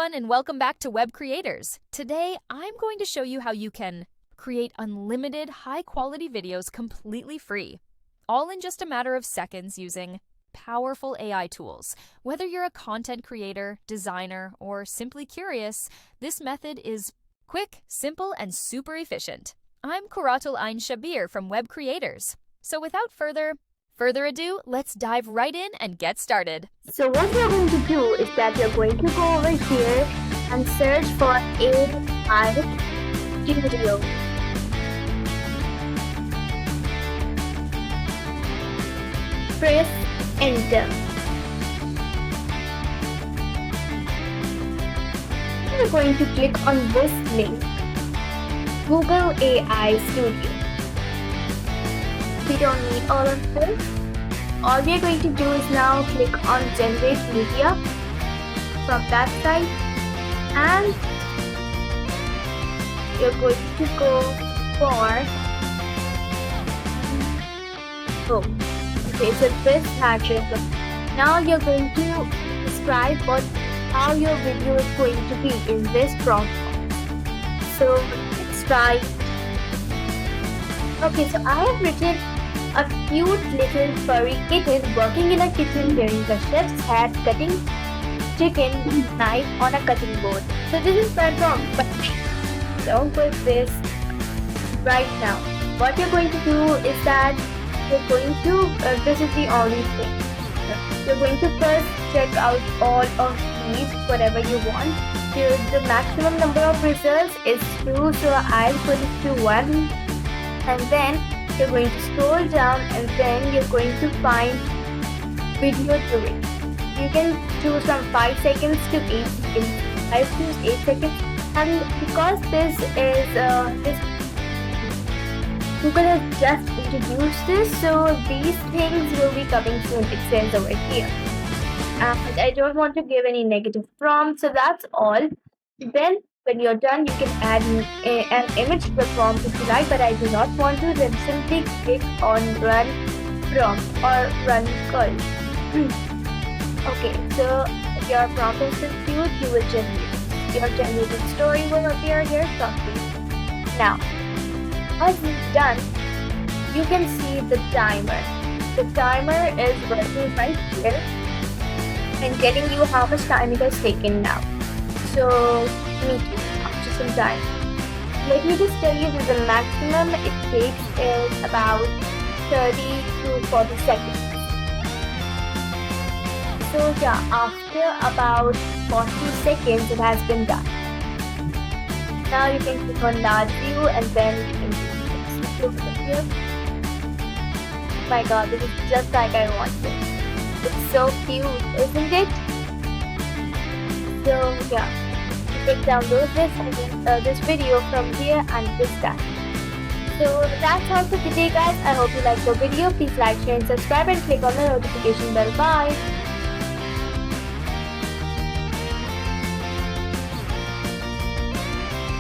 everyone, and welcome back to Web Creators. Today, I'm going to show you how you can create unlimited, high-quality videos completely free, all in just a matter of seconds using powerful AI tools. Whether you're a content creator, designer, or simply curious, this method is quick, simple, and super efficient. I'm Kuratul Ain Shabir from Web Creators. So without further ado, let's dive right in and get started. So what you're going to do is that you're going to go over here and search for AI Studio. Press enter. You're going to click on this link, Google AI Studio. We don't need all of this. All we are going to do is now click on generate media from that side, and you're going to go for okay, so this matches. Now you're going to describe how your video is going to be in this prompt. So let's try. Okay, so I have written a cute little furry kitten working in a kitchen wearing a chef's hat, cutting chicken with a knife on a cutting board. So this is my prompt, but don't put this right now. What you're going to do is that you're going to, this is the only thing. You're going to first check out all of these, whatever you want. The maximum number of results is 2, so I'll put it to 1. And then you're going to scroll down, and then you're going to find video duration. You can choose from 5 seconds to 8 seconds. I choose 8 seconds, and because this is Google has just introduced this, so these things will be coming soon. It says over here, and I don't want to give any negative prompt, so that's all. Then when you're done, you can add an image to the prompt if you like, but I do not want to. Then simply click on run prompt or run call. Okay, so if your prompt is cute, you will generate. Your generated story will appear here shortly. Now, once it's done, you can see the timer. The timer is working right here and telling you how much time it has taken now. So, me too, after some time. Let me just tell you that the maximum it takes is about 30 to 40 seconds. So yeah, after about 40 seconds it has been done. Now you can click on large view, and then you can look here. Oh my god, this is just like I wanted. It's so cute, isn't it? So yeah, you can download this video from here and this time. So that's all for today, guys. I hope you liked the video. Please like, share, and subscribe, and click on the notification bell. Bye.